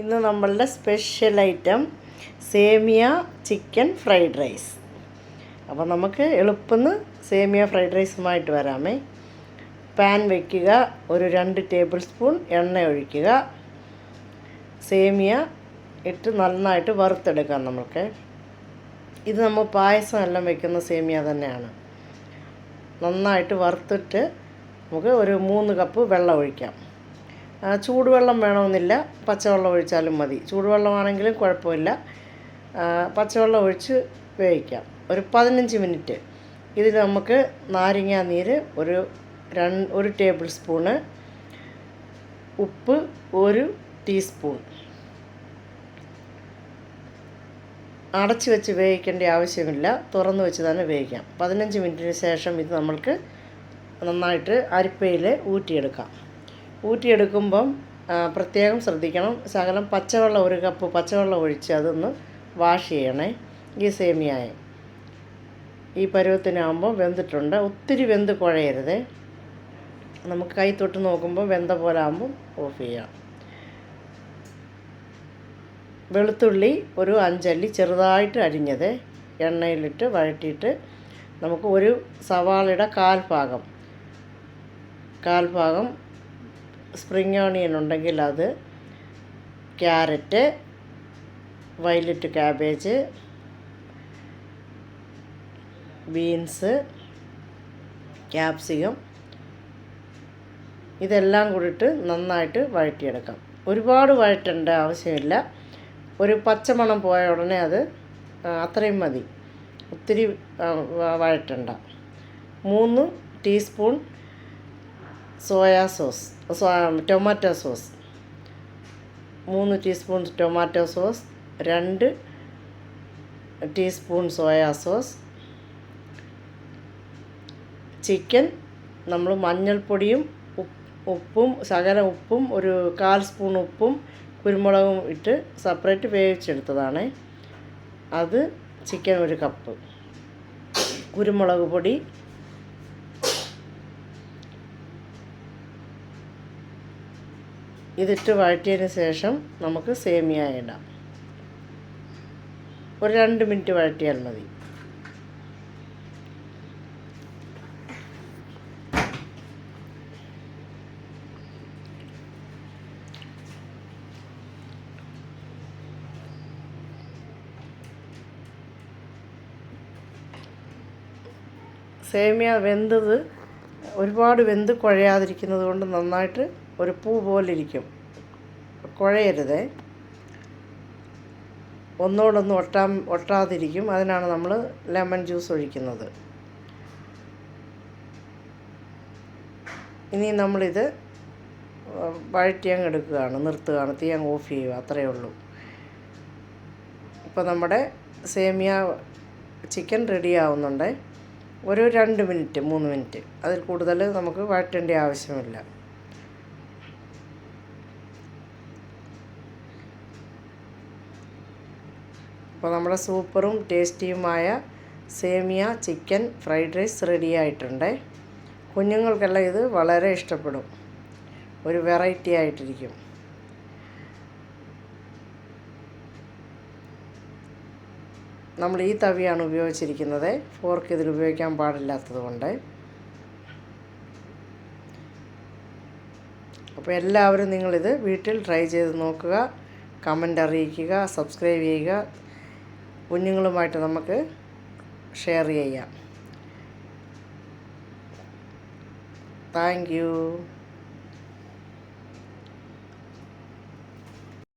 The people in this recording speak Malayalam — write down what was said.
ഇന്ന് നമ്മളുടെ സ്പെഷ്യൽ ഐറ്റം സേമിയ ചിക്കൻ ഫ്രൈഡ് റൈസ്. അപ്പോൾ നമുക്ക് എളുപ്പം സേമിയ ഫ്രൈഡ് റൈസുമായിട്ട് വരാമേ. പാൻ വയ്ക്കുക, ഒരു 2 ടേബിൾ സ്പൂൺ എണ്ണ ഒഴിക്കുക, സേമിയ ഇട്ട് നന്നായിട്ട് വറുത്തെടുക്കാം. നമുക്ക് ഇത് നമ്മൾ പായസം എല്ലാം വയ്ക്കുന്ന സേമിയ തന്നെയാണ്. നന്നായിട്ട് വറുത്തിട്ട് നമുക്ക് ഒരു 3 കപ്പ് വെള്ളം ഒഴിക്കാം. ചൂടുവെള്ളം വേണമെന്നില്ല, പച്ചവെള്ളം ഒഴിച്ചാലും മതി. ചൂടുവെള്ളമാണെങ്കിലും കുഴപ്പമില്ല. പച്ചവെള്ളം ഒഴിച്ച് വേവിക്കാം ഒരു 15 മിനിറ്റ്. ഇതിൽ നമുക്ക് നാരങ്ങാ നീര് ഒരു ടേബിൾ സ്പൂണ്, ഉപ്പ് 1 ടീസ്പൂൺ. അടച്ച് വെച്ച് വേവിക്കേണ്ട ആവശ്യമില്ല, തുറന്ന് വെച്ച് തന്നെ വേവിക്കാം. 15 മിനിറ്റിന് ശേഷം ഇത് നമ്മൾക്ക് നന്നായിട്ട് അരിപ്പയിൽ ഊറ്റിയെടുക്കാം. ഊറ്റിയെടുക്കുമ്പം പ്രത്യേകം ശ്രദ്ധിക്കണം, ശകലം പച്ചവെള്ളം 1 കപ്പ് പച്ചവെള്ളം ഒഴിച്ച് അതൊന്ന് വാഷ് ചെയ്യണേ. ഈ സേമിയായെ ഈ പരുവത്തിനാകുമ്പോൾ വെന്തിട്ടുണ്ട്. ഒത്തിരി വെന്ത് കുഴയരുത്. നമുക്ക് കൈ തൊട്ട് നോക്കുമ്പോൾ വെന്ത പോലെ ആകുമ്പോൾ ഓഫ് ചെയ്യാം. വെളുത്തുള്ളി ഒരു 5 അല്ലി ചെറുതായിട്ട് അരിഞ്ഞത് എണ്ണയിലിട്ട് വഴറ്റിയിട്ട് നമുക്ക് ഒരു സവാളയുടെ കാൽഭാഗം സ്പ്രിംഗ് ഓണിയൻ ഉണ്ടെങ്കിൽ അത്, carrot, violet cabbage, beans, capsicum ഇതെല്ലാം കൂടിയിട്ട് നന്നായിട്ട് വഴറ്റിയെടുക്കാം. ഒരുപാട് വഴറ്റേണ്ട ആവശ്യമില്ല. ഒരു പച്ചമണം പോയ ഉടനെ അത് അത്രയും മതി, ഒത്തിരി വഴറ്റണ്ട. 3 teaspoon tomato sauce, 3 teaspoon tomato sauce, 2 teaspoon soya sauce. Chicken നമ്മൾ മഞ്ഞൾപ്പൊടിയും ഉപ്പും ശകലം ഉപ്പും ഒരു 1/4 സ്പൂൺ ഉപ്പും കുരുമുളകും ഇട്ട് സെപ്പറേറ്റ് വേവിച്ചെടുത്തതാണ്. അത് ചിക്കൻ 1 കപ്പ്, കുരുമുളക് പൊടി, ഇതിട്ട് വഴറ്റിയതിന് ശേഷം നമുക്ക് സേമിയ ഇടാം. ഒരു 2 മിനിറ്റ് വഴറ്റിയാൽ മതി. സേമിയ വെന്തത് ഒരുപാട് വെന്ത് കുഴയാതിരിക്കുന്നത് കൊണ്ട് നന്നായിട്ട് ഒരു പൂ പോലെ ഇരിക്കും, കുഴയരുതേ. ഒന്നോടൊന്ന് ഒട്ടാതിരിക്കും. അതിനാണ് നമ്മൾ ലെമൺ ജ്യൂസ് ഒഴിക്കുന്നത്. ഇനി നമ്മളിത് വഴറ്റിയങ്ങ് എടുക്കുകയാണ്, നിർത്തുകയാണ്, തീ അങ്ങ് ഓഫ് ചെയ്യുക, അത്രയേ ഉള്ളൂ. ഇപ്പോൾ നമ്മുടെ സേമിയ ചിക്കൻ റെഡി ആവുന്നുണ്ട്. ഒരു 2 മിനിറ്റ് 3 മിനിറ്റ്, അതിൽ കൂടുതൽ നമുക്ക് വഴറ്റേണ്ട ആവശ്യമില്ല. അപ്പോൾ നമ്മുടെ സൂപ്പറും ടേസ്റ്റിയുമായ സേമിയ ചിക്കൻ ഫ്രൈഡ് റൈസ് റെഡി ആയിട്ടുണ്ട്. കുഞ്ഞുങ്ങൾക്കെല്ലാം ഇത് വളരെ ഇഷ്ടപ്പെടും, ഒരു വെറൈറ്റി ആയിട്ടിരിക്കും. നമ്മൾ ഈ തവിയാണ് ഉപയോഗിച്ചിരിക്കുന്നത്, ഫോർക്ക് ഇതിൽ ഉപയോഗിക്കാൻ പാടില്ലാത്തത് കൊണ്ട്. അപ്പോൾ എല്ലാവരും നിങ്ങളിത് വീട്ടിൽ ട്രൈ ചെയ്ത് നോക്കുക, കമൻ്റ് അറിയിക്കുക, സബ്സ്ക്രൈബ് ചെയ്യുക. കുഞ്ഞുങ്ങളുമായിട്ട് നമുക്ക് ഷെയർ ചെയ്യാം. Thank you.